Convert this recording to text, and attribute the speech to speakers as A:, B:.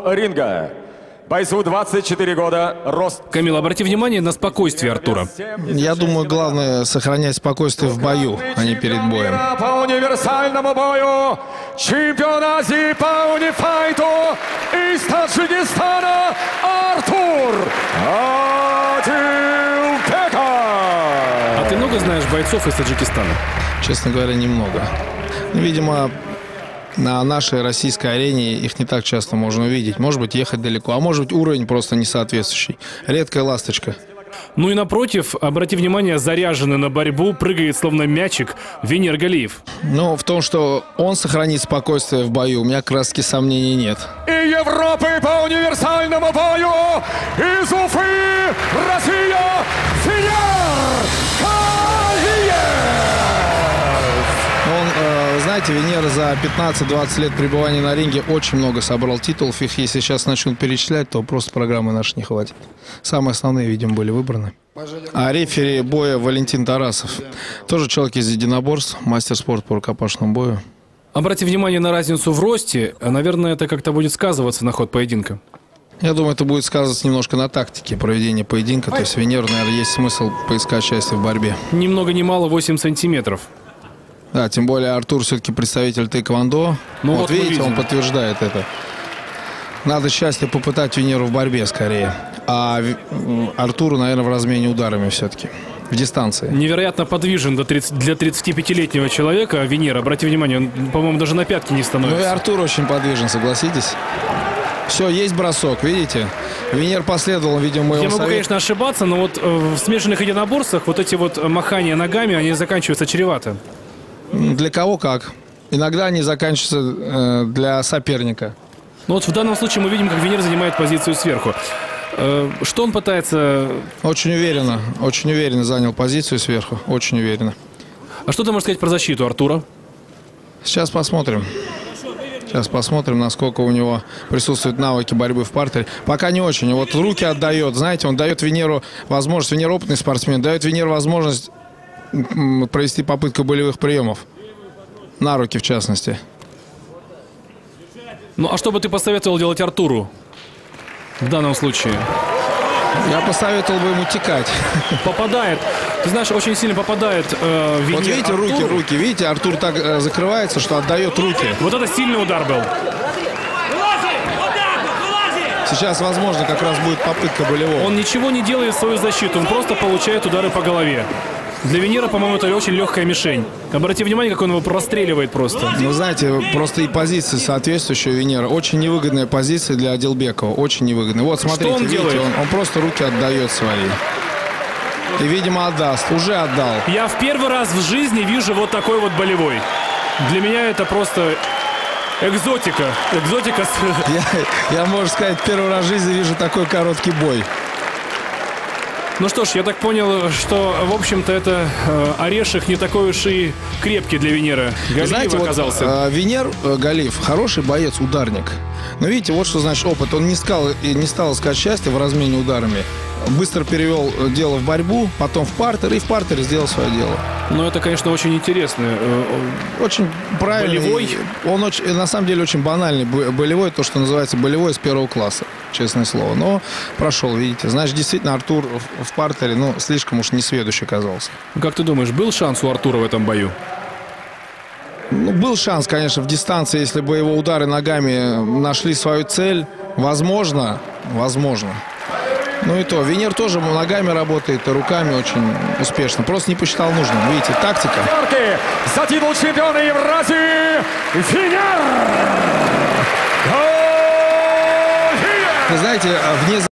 A: углу ринга. Бойцу 24 года, рост...
B: Камил, обрати внимание на спокойствие Артура.
C: Я думаю, главное сохранять спокойствие в бою, а не перед боем.
A: По универсальному бою чемпион Азии по унифайту из Таджикистана Артур Адилбеков.
B: А ты много знаешь бойцов из Таджикистана?
C: Честно говоря, немного. Видимо, на нашей российской арене их не так часто можно увидеть. Может быть, ехать далеко, а может быть, уровень просто не соответствующий. Редкая ласточка.
B: Ну и напротив, обрати внимание, заряженный на борьбу, прыгает словно мячик Венер Галиев.
C: Но в том, что он сохранит спокойствие в бою, у меня как раз таки сомнений нет.
A: И Европы по универсальному бою из Уфы, Россия, Венер Галиев.
C: Он, знаете, Венера за 15-20 лет пребывания на ринге очень много собрал титулов. Их, если сейчас начнут перечислять, то просто программы нашей не хватит. Самые основные, видимо, были выбраны. А рефери боя Валентин Тарасов. Тоже человек из единоборств, мастер спорта по рукопашному бою.
B: Обрати внимание на разницу в росте. Наверное, это как-то будет сказываться на ход поединка.
C: Я думаю, это будет сказываться немножко на тактике проведения поединка. То есть Венеру, наверное, есть смысл поискать счастье в борьбе.
B: Ни много ни мало 8 сантиметров.
C: Да, тем более Артур все-таки представитель тэквондо.
B: Ну
C: вот видите,
B: видим.
C: он подтверждает это. Надо счастье попытать Венеру в борьбе скорее. А Артуру, наверное, в размене ударами все-таки. В дистанции.
B: Невероятно подвижен для 35-летнего человека. Венера, обрати внимание, он, по-моему, даже на пятки не
C: Ну и
B: становится.
C: Артур очень подвижен, согласитесь. Все, есть бросок, видите? Венер последовал, видимо, моему
B: Я могу,
C: совету.
B: конечно, ошибаться, но вот в смешанных единоборствах вот эти вот махания ногами, они заканчиваются чревато.
C: Для кого как. Иногда они заканчиваются для соперника.
B: Но вот в данном случае мы видим, как Венер занимает позицию сверху. Что он пытается...
C: Очень уверенно занял позицию сверху. Очень уверенно.
B: А что ты можешь сказать про защиту Артура?
C: Сейчас посмотрим. Сейчас посмотрим, насколько у него присутствуют навыки борьбы в партере. Пока не очень. Вот руки отдает. Знаете, он дает Венеру возможность, Венер опытный спортсмен, дает Венеру возможность провести попытку болевых приемов. На руки, в частности.
B: Ну, а что бы ты посоветовал делать Артуру в данном случае?
C: Я посоветовал бы ему текать.
B: Попадает. Ты знаешь, очень сильно попадает Венер.
C: Вот видите,
B: Артуру.
C: руки. Видите, Артур так закрывается, что отдает руки.
B: Вот это сильный удар был.
C: Сейчас, возможно, как раз будет попытка болевого.
B: Он ничего не делает в свою защиту, он просто получает удары по голове. Для Венера, по-моему, это очень легкая мишень. Обрати внимание, как он его простреливает просто.
C: Ну, знаете, просто и позиция соответствующая у Венера. Очень невыгодная позиция для Адилбекова. Очень невыгодная. Вот, смотрите,
B: он
C: видите,
B: делает?
C: он просто руки отдает свои. И, видимо, отдаст. Уже отдал.
B: Я в первый раз в жизни вижу вот такой вот болевой. Для меня это просто экзотика. Экзотика с...
C: Я, можно сказать, первый раз в жизни вижу такой короткий бой.
B: Ну что ж, я так понял, что, в общем-то, это орешек не такой уж и крепкий для Венера. Галиев
C: Знаете,
B: оказался.
C: Вот, Венер Галиев хороший боец, ударник. Но видите, вот что значит опыт. Он не стал искать счастья в размене ударами. Быстро перевел дело в борьбу, потом в партер, и в партере сделал свое дело.
B: Ну, это, конечно, очень интересно.
C: Очень правильный.
B: Болевой?
C: Он очень, на самом деле очень банальный болевой, то, что называется болевой с первого класса, честное слово. Но прошел, видите. Значит, действительно, Артур в партере, ну, слишком уж несведущий оказался.
B: Как ты думаешь, был шанс у Артура в этом бою?
C: Ну, был шанс, конечно, в дистанции, если бы его удары ногами нашли свою цель. Возможно. Ну и то. Венер тоже ногами работает и руками очень успешно. Просто не посчитал нужным. Видите, тактика.
A: За титул чемпиона Евразии Венер Галиев.
C: Вы знаете, вне